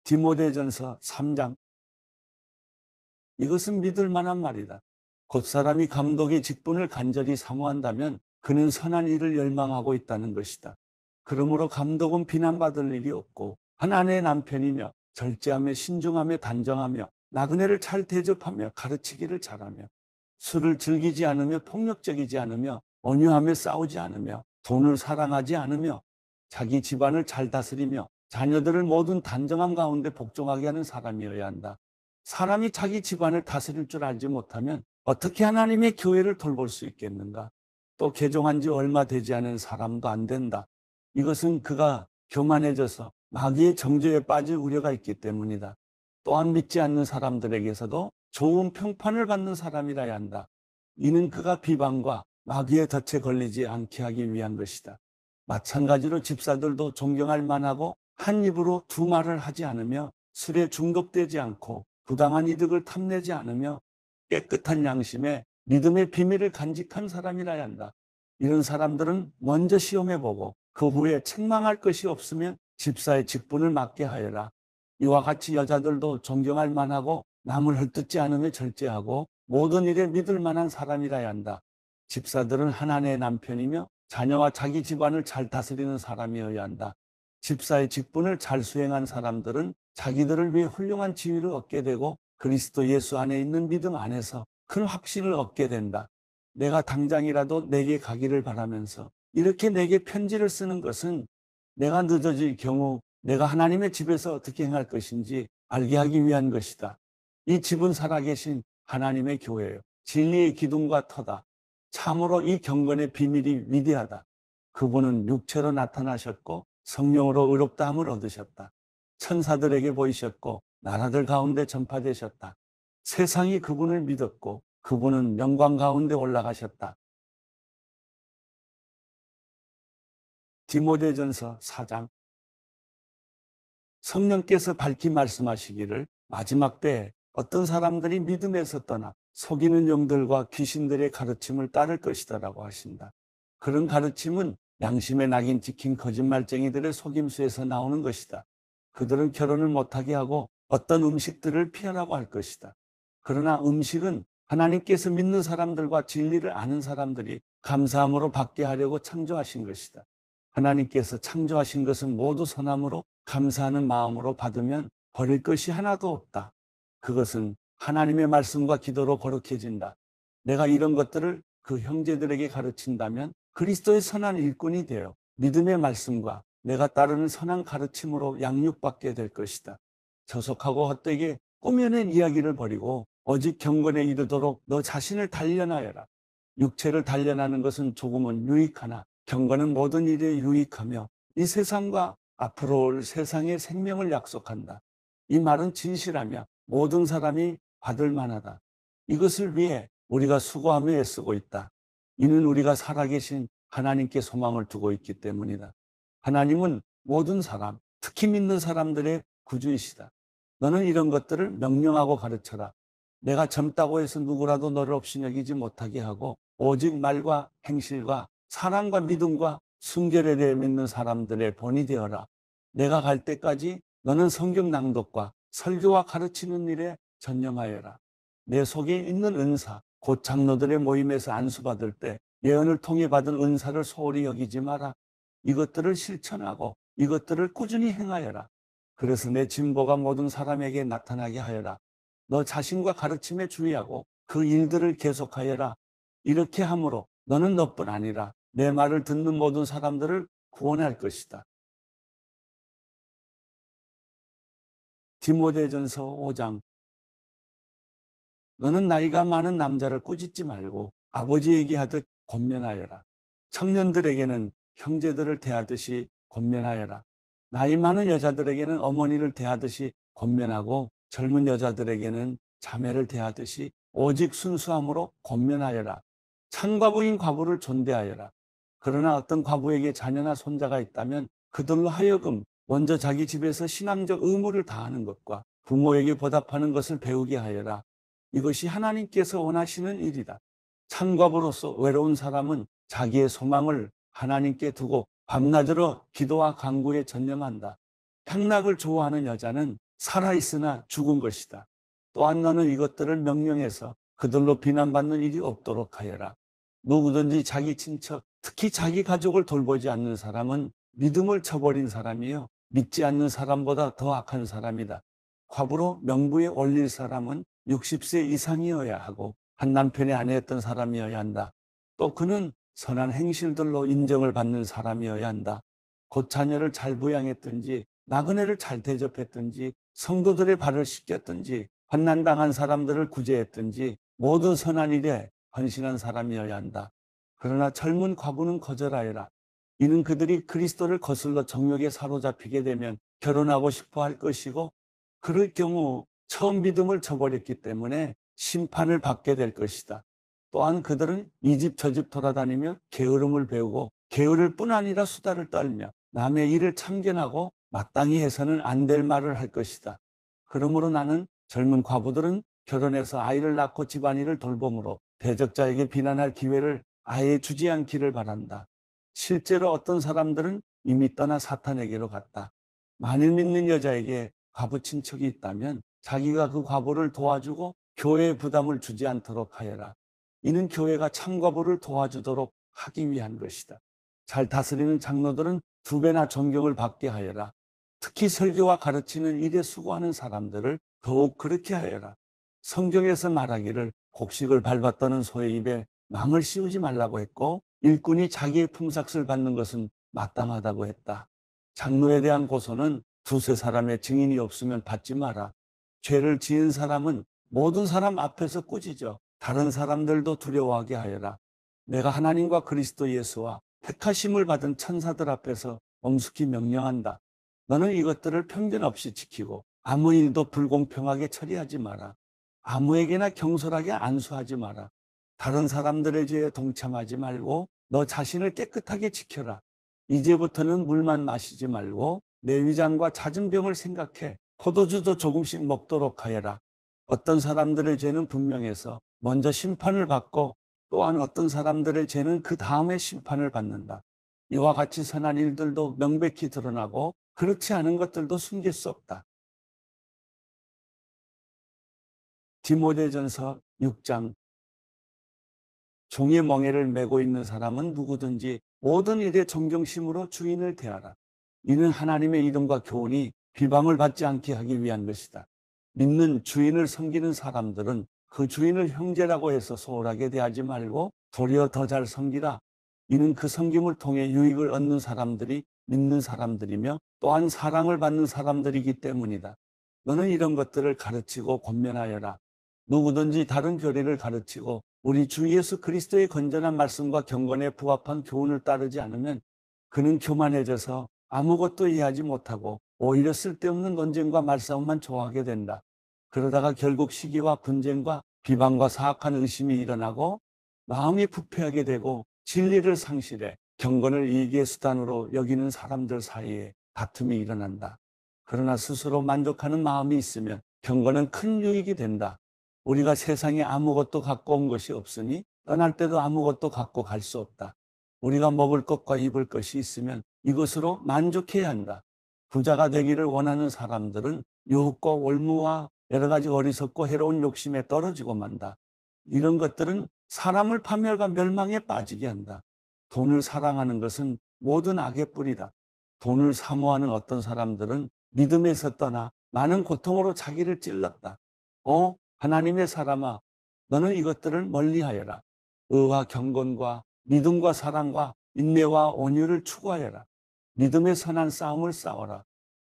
디모데전서 3장. 이것은 믿을 만한 말이다. 곧 사람이 감독의 직분을 간절히 사모한다면 그는 선한 일을 열망하고 있다는 것이다. 그러므로 감독은 비난받을 일이 없고 한 아내의 남편이며 절제하며 신중하며 단정하며 나그네를 잘 대접하며 가르치기를 잘하며 술을 즐기지 않으며 폭력적이지 않으며 온유하며 싸우지 않으며 돈을 사랑하지 않으며 자기 집안을 잘 다스리며 자녀들을 모든 단정함 가운데 복종하게 하는 사람이어야 한다. 사람이 자기 집안을 다스릴 줄 알지 못하면 어떻게 하나님의 교회를 돌볼 수 있겠는가? 또 개종한 지 얼마 되지 않은 사람도 안 된다. 이것은 그가 교만해져서 마귀의 정죄에 빠질 우려가 있기 때문이다. 또한 믿지 않는 사람들에게서도 좋은 평판을 받는 사람이라야 한다. 이는 그가 비방과 마귀의 덫에 걸리지 않게 하기 위한 것이다. 마찬가지로 집사들도 존경할 만하고 한 입으로 두 말을 하지 않으며 술에 중독되지 않고 부당한 이득을 탐내지 않으며 깨끗한 양심에 믿음의 비밀을 간직한 사람이라야 한다. 이런 사람들은 먼저 시험해보고 그 후에 책망할 것이 없으면 집사의 직분을 맡게 하여라. 이와 같이 여자들도 존경할 만하고 남을 헐뜯지 않으며 절제하고 모든 일에 믿을 만한 사람이라야 한다. 집사들은 하나님의 남편이며 자녀와 자기 집안을 잘 다스리는 사람이어야 한다. 집사의 직분을 잘 수행한 사람들은 자기들을 위해 훌륭한 지위를 얻게 되고 그리스도 예수 안에 있는 믿음 안에서 큰 확신을 얻게 된다. 내가 당장이라도 내게 가기를 바라면서 이렇게 내게 편지를 쓰는 것은 내가 늦어질 경우 내가 하나님의 집에서 어떻게 행할 것인지 알게 하기 위한 것이다. 이 집은 살아계신 하나님의 교회예요. 진리의 기둥과 터다. 참으로 이 경건의 비밀이 위대하다. 그분은 육체로 나타나셨고 성령으로 의롭다함을 얻으셨다. 천사들에게 보이셨고 나라들 가운데 전파되셨다. 세상이 그분을 믿었고 그분은 영광 가운데 올라가셨다. 디모데전서 4장. 성령께서 밝히 말씀하시기를 마지막 때에 어떤 사람들이 믿음에서 떠나 속이는 영들과 귀신들의 가르침을 따를 것이다라고 하신다. 그런 가르침은 양심의 낙인 찍힌 거짓말쟁이들의 속임수에서 나오는 것이다. 그들은 결혼을 못하게 하고 어떤 음식들을 피하라고 할 것이다. 그러나 음식은 하나님께서 믿는 사람들과 진리를 아는 사람들이 감사함으로 받게 하려고 창조하신 것이다. 하나님께서 창조하신 것은 모두 선함으로 감사하는 마음으로 받으면 버릴 것이 하나도 없다. 그것은 하나님의 말씀과 기도로 거룩해진다. 내가 이런 것들을 그 형제들에게 가르친다면 그리스도의 선한 일꾼이 되어 믿음의 말씀과 내가 따르는 선한 가르침으로 양육받게 될 것이다. 저속하고 헛되게 꾸며낸 이야기를 버리고 오직 경건에 이르도록 너 자신을 단련하여라. 육체를 단련하는 것은 조금은 유익하나 경건은 모든 일에 유익하며 이 세상과 앞으로 올 세상의 생명을 약속한다. 이 말은 진실하며 모든 사람이 받을 만하다. 이것을 위해 우리가 수고하며 애쓰고 있다. 이는 우리가 살아계신 하나님께 소망을 두고 있기 때문이다. 하나님은 모든 사람, 특히 믿는 사람들의 구주이시다. 너는 이런 것들을 명령하고 가르쳐라. 내가 젊다고 해서 누구라도 너를 없이 여기지 못하게 하고 오직 말과 행실과 사랑과 믿음과 순결에 대해 믿는 사람들의 본이 되어라. 내가 갈 때까지 너는 성경 낭독과 설교와 가르치는 일에 전념하여라. 내 속에 있는 은사, 곧 장로들의 모임에서 안수받을 때 예언을 통해 받은 은사를 소홀히 여기지 마라. 이것들을 실천하고 이것들을 꾸준히 행하여라. 그래서 내 진보가 모든 사람에게 나타나게 하여라. 너 자신과 가르침에 주의하고 그 일들을 계속하여라. 이렇게 함으로 너는 너뿐 아니라 내 말을 듣는 모든 사람들을 구원할 것이다. 디모데전서 5장. 너는 나이가 많은 남자를 꾸짖지 말고 아버지에게 하듯 권면하여라. 청년들에게는 형제들을 대하듯이 권면하여라. 나이 많은 여자들에게는 어머니를 대하듯이 권면하고 젊은 여자들에게는 자매를 대하듯이 오직 순수함으로 권면하여라. 참과부인 과부를 존대하여라. 그러나 어떤 과부에게 자녀나 손자가 있다면 그들로 하여금 먼저 자기 집에서 신앙적 의무를 다하는 것과 부모에게 보답하는 것을 배우게 하여라. 이것이 하나님께서 원하시는 일이다. 참과부로서 외로운 사람은 자기의 소망을 하나님께 두고 밤낮으로 기도와 간구에 전념한다. 향락을 좋아하는 여자는 살아있으나 죽은 것이다. 또한 너는 이것들을 명령해서 그들로 비난받는 일이 없도록 하여라. 누구든지 자기 친척, 특히 자기 가족을 돌보지 않는 사람은 믿음을 저버린 사람이요, 믿지 않는 사람보다 더 악한 사람이다. 과부로 명부에 올릴 사람은 60세 이상이어야 하고 한 남편의 아내였던 사람이어야 한다. 또 그는 선한 행실들로 인정을 받는 사람이어야 한다. 곧 자녀를 잘 부양했든지 나그네를 잘 대접했든지 성도들의 발을 씻겼든지 환난당한 사람들을 구제했든지 모든 선한 일에 헌신한 사람이어야 한다. 그러나 젊은 과부는 거절하여라. 이는 그들이 그리스도를 거슬러 정욕에 사로잡히게 되면 결혼하고 싶어 할 것이고, 그럴 경우 처음 믿음을 저버렸기 때문에 심판을 받게 될 것이다. 또한 그들은 이 집 저 집 돌아다니며 게으름을 배우고 게으를 뿐 아니라 수다를 떨며 남의 일을 참견하고 마땅히 해서는 안 될 말을 할 것이다. 그러므로 나는 젊은 과부들은 결혼해서 아이를 낳고 집안일을 돌봄으로 대적자에게 비난할 기회를 아예 주지 않기를 바란다. 실제로 어떤 사람들은 이미 떠나 사탄에게로 갔다. 만일 믿는 여자에게 과부 친척이 있다면 자기가 그 과부를 도와주고 교회에 부담을 주지 않도록 하여라. 이는 교회가 참과부를 도와주도록 하기 위한 것이다. 잘 다스리는 장로들은 2배나 존경을 받게 하여라. 특히 설교와 가르치는 일에 수고하는 사람들을 더욱 그렇게 하여라. 성경에서 말하기를 곡식을 밟았다는 소의 입에 망을 씌우지 말라고 했고, 일꾼이 자기의 품삯을 받는 것은 마땅하다고 했다. 장로에 대한 고소는 두세 사람의 증인이 없으면 받지 마라. 죄를 지은 사람은 모든 사람 앞에서 꾸짖어 다른 사람들도 두려워하게 하여라. 내가 하나님과 그리스도 예수와 택하심을 받은 천사들 앞에서 엄숙히 명령한다. 너는 이것들을 편견 없이 지키고 아무 일도 불공평하게 처리하지 마라. 아무에게나 경솔하게 안수하지 마라. 다른 사람들의 죄에 동참하지 말고 너 자신을 깨끗하게 지켜라. 이제부터는 물만 마시지 말고 내 위장과 잦은 병을 생각해 포도주도 조금씩 먹도록 하여라. 어떤 사람들의 죄는 분명해서 먼저 심판을 받고, 또한 어떤 사람들의 죄는 그 다음에 심판을 받는다. 이와 같이 선한 일들도 명백히 드러나고 그렇지 않은 것들도 숨길 수 없다. 디모데전서 6장. 종의 멍에를 메고 있는 사람은 누구든지 모든 일에 존경심으로 주인을 대하라. 이는 하나님의 이름과 교훈이 비방을 받지 않게 하기 위한 것이다. 믿는 주인을 섬기는 사람들은 그 주인을 형제라고 해서 소홀하게 대하지 말고 도리어 더 잘 섬기라. 이는 그 섬김을 통해 유익을 얻는 사람들이 믿는 사람들이며 또한 사랑을 받는 사람들이기 때문이다. 너는 이런 것들을 가르치고 권면하여라. 누구든지 다른 교리를 가르치고 우리 주 예수 그리스도의 건전한 말씀과 경건에 부합한 교훈을 따르지 않으면 그는 교만해져서 아무것도 이해하지 못하고 오히려 쓸데없는 논쟁과 말싸움만 좋아하게 된다. 그러다가 결국 시기와 분쟁과 비방과 사악한 의심이 일어나고 마음이 부패하게 되고 진리를 상실해 경건을 이익의 수단으로 여기는 사람들 사이에 다툼이 일어난다. 그러나 스스로 만족하는 마음이 있으면 경건은 큰 유익이 된다. 우리가 세상에 아무것도 갖고 온 것이 없으니 떠날 때도 아무것도 갖고 갈 수 없다. 우리가 먹을 것과 입을 것이 있으면 이것으로 만족해야 한다. 부자가 되기를 원하는 사람들은 유혹과 올무와 여러 가지 어리석고 해로운 욕심에 떨어지고 만다. 이런 것들은 사람을 파멸과 멸망에 빠지게 한다. 돈을 사랑하는 것은 모든 악의 뿌리다. 돈을 사모하는 어떤 사람들은 믿음에서 떠나 많은 고통으로 자기를 찔렀다. 하나님의 사람아, 너는 이것들을 멀리하여라. 의와 경건과 믿음과 사랑과 인내와 온유를 추구하여라. 믿음의 선한 싸움을 싸워라.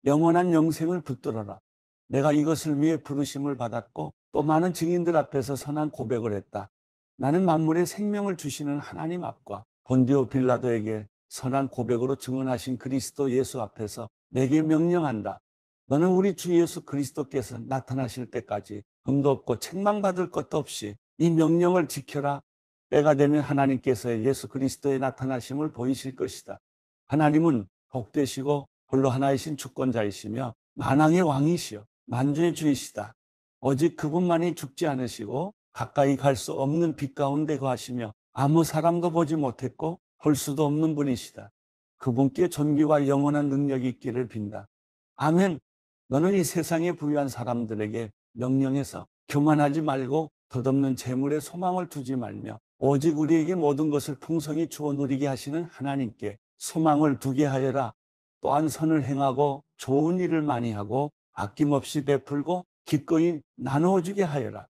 영원한 영생을 붙들어라. 내가 이것을 위해 부르심을 받았고 또 많은 증인들 앞에서 선한 고백을 했다. 나는 만물의 생명을 주시는 하나님 앞과 본디오 빌라도에게 선한 고백으로 증언하신 그리스도 예수 앞에서 내게 명령한다. 너는 우리 주 예수 그리스도께서 나타나실 때까지 흠도 없고 책망받을 것도 없이 이 명령을 지켜라. 때가 되면 하나님께서 예수 그리스도의 나타나심을 보이실 것이다. 하나님은 복되시고 홀로 하나이신 주권자이시며 만왕의 왕이시여 만주의 주이시다. 오직 그분만이 죽지 않으시고 가까이 갈 수 없는 빛 가운데 거하시며 아무 사람도 보지 못했고 볼 수도 없는 분이시다. 그분께 존귀와 영원한 능력이 있기를 빈다. 아멘. 너는 이 세상에 부유한 사람들에게 명령해서 교만하지 말고 덧없는 재물에 소망을 두지 말며 오직 우리에게 모든 것을 풍성히 주어 누리게 하시는 하나님께 소망을 두게 하여라. 또한 선을 행하고 좋은 일을 많이 하고 아낌없이 베풀고 기꺼이 나누어주게 하여라.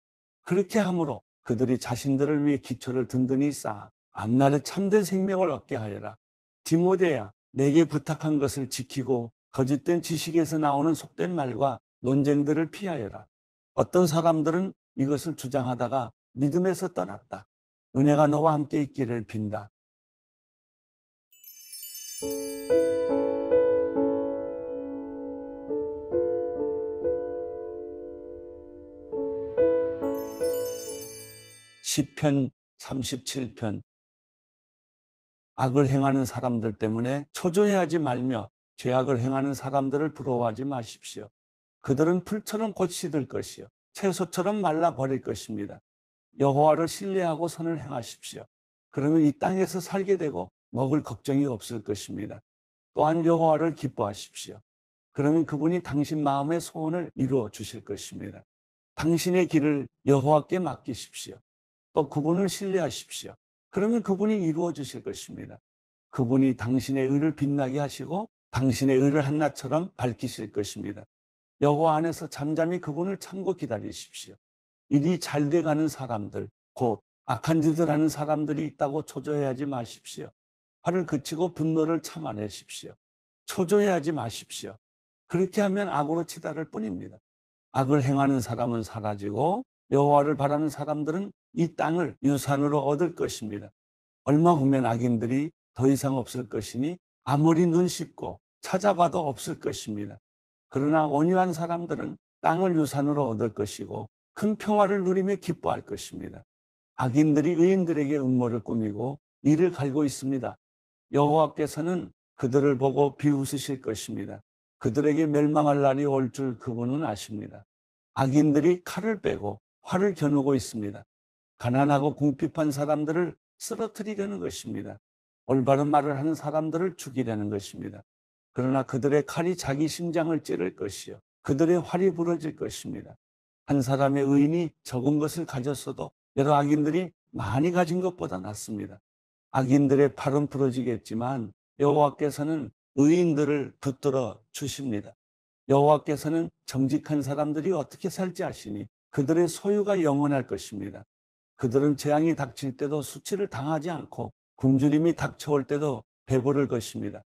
그렇게 함으로 그들이 자신들을 위해 기초를 든든히 쌓아 앞날에 참된 생명을 얻게 하여라. 디모데야, 내게 부탁한 것을 지키고 거짓된 지식에서 나오는 속된 말과 논쟁들을 피하여라. 어떤 사람들은 이것을 주장하다가 믿음에서 떠났다. 은혜가 너와 함께 있기를 빈다. 시편 37편. 악을 행하는 사람들 때문에 초조해하지 말며 죄악을 행하는 사람들을 부러워하지 마십시오. 그들은 풀처럼 곧 시들 것이요 채소처럼 말라 버릴 것입니다. 여호와를 신뢰하고 선을 행하십시오. 그러면 이 땅에서 살게 되고 먹을 걱정이 없을 것입니다. 또한 여호와를 기뻐하십시오. 그러면 그분이 당신 마음의 소원을 이루어 주실 것입니다. 당신의 길을 여호와께 맡기십시오. 또 그분을 신뢰하십시오. 그러면 그분이 이루어 주실 것입니다. 그분이 당신의 의를 빛나게 하시고 당신의 의를 한낮처럼 밝히실 것입니다. 여호와 안에서 잠잠히 그분을 참고 기다리십시오. 일이 잘 돼가는 사람들, 곧 악한 짓을 하는 사람들이 있다고 초조해하지 마십시오. 화를 그치고 분노를 참아내십시오. 초조해하지 마십시오. 그렇게 하면 악으로 치달을 뿐입니다. 악을 행하는 사람은 사라지고 여호와를 바라는 사람들은 이 땅을 유산으로 얻을 것입니다. 얼마 후면 악인들이 더 이상 없을 것이니 아무리 눈 씻고 찾아봐도 없을 것입니다. 그러나 온유한 사람들은 땅을 유산으로 얻을 것이고 큰 평화를 누리며 기뻐할 것입니다. 악인들이 의인들에게 음모를 꾸미고 이를 갈고 있습니다. 여호와께서는 그들을 보고 비웃으실 것입니다. 그들에게 멸망할 날이 올 줄 그분은 아십니다. 악인들이 칼을 빼고 활을 겨누고 있습니다. 가난하고 궁핍한 사람들을 쓰러뜨리려는 것입니다. 올바른 말을 하는 사람들을 죽이려는 것입니다. 그러나 그들의 칼이 자기 심장을 찌를 것이요 그들의 활이 부러질 것입니다. 한 사람의 의인이 적은 것을 가졌어도 여러 악인들이 많이 가진 것보다 낫습니다. 악인들의 팔은 부러지겠지만 여호와께서는 의인들을 붙들어 주십니다. 여호와께서는 정직한 사람들이 어떻게 살지 아시니 그들의 소유가 영원할 것입니다. 그들은 재앙이 닥칠 때도 수치를 당하지 않고 굶주림이 닥쳐올 때도 배부를 것입니다.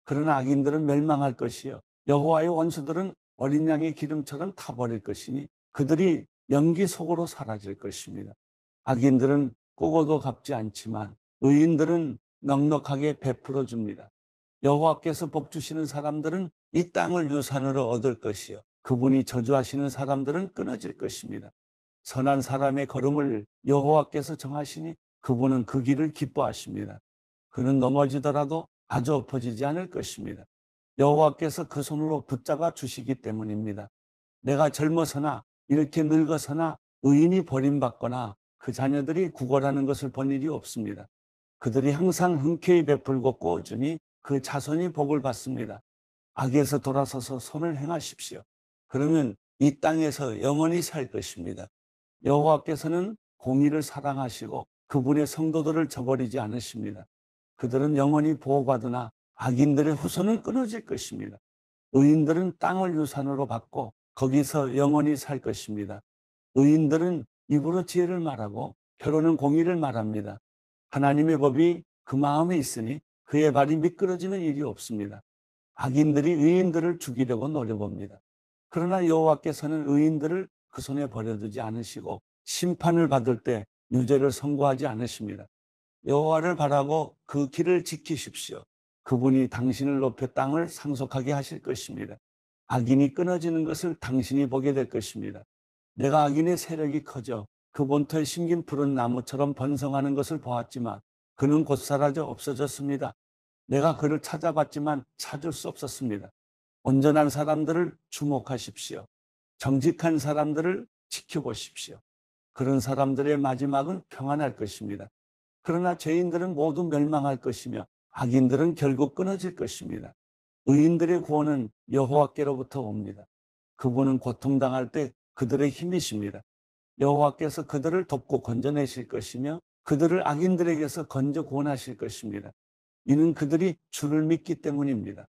그러나 악인들은 멸망할 것이요 여호와의 원수들은 어린 양의 기름처럼 타버릴 것이니 그들이 연기 속으로 사라질 것입니다. 악인들은 꾸고도 갚지 않지만 의인들은 넉넉하게 베풀어 줍니다. 여호와께서 복 주시는 사람들은 이 땅을 유산으로 얻을 것이요 그분이 저주하시는 사람들은 끊어질 것입니다. 선한 사람의 걸음을 여호와께서 정하시니 그분은 그 길을 기뻐하십니다. 그는 넘어지더라도 아주 엎어지지 않을 것입니다. 여호와께서 그 손으로 붙잡아 주시기 때문입니다. 내가 젊어서나 이렇게 늙어서나 의인이 버림받거나 그 자녀들이 구걸하는 것을 본 일이 없습니다. 그들이 항상 흔쾌히 베풀고 꾸어주니 그 자손이 복을 받습니다. 악에서 돌아서서 선을 행하십시오. 그러면 이 땅에서 영원히 살 것입니다. 여호와께서는 공의를 사랑하시고 그분의 성도들을 저버리지 않으십니다. 그들은 영원히 보호받으나 악인들의 후손은 끊어질 것입니다. 의인들은 땅을 유산으로 받고 거기서 영원히 살 것입니다. 의인들은 입으로 지혜를 말하고 혀로는 공의를 말합니다. 하나님의 법이 그 마음에 있으니 그의 발이 미끄러지는 일이 없습니다. 악인들이 의인들을 죽이려고 노려봅니다. 그러나 여호와께서는 의인들을 그 손에 버려두지 않으시고 심판을 받을 때 유죄를 선고하지 않으십니다. 여호와를 바라고 그 길을 지키십시오. 그분이 당신을 높여 땅을 상속하게 하실 것입니다. 악인이 끊어지는 것을 당신이 보게 될 것입니다. 내가 악인의 세력이 커져 그 본토에 심긴 푸른 나무처럼 번성하는 것을 보았지만 그는 곧 사라져 없어졌습니다. 내가 그를 찾아봤지만 찾을 수 없었습니다. 온전한 사람들을 주목하십시오. 정직한 사람들을 지켜보십시오. 그런 사람들의 마지막은 평안할 것입니다. 그러나 죄인들은 모두 멸망할 것이며 악인들은 결국 끊어질 것입니다. 의인들의 구원은 여호와께로부터 옵니다. 그분은 고통당할 때 그들의 힘이십니다. 여호와께서 그들을 돕고 건져내실 것이며 그들을 악인들에게서 건져 구원하실 것입니다. 이는 그들이 주를 믿기 때문입니다.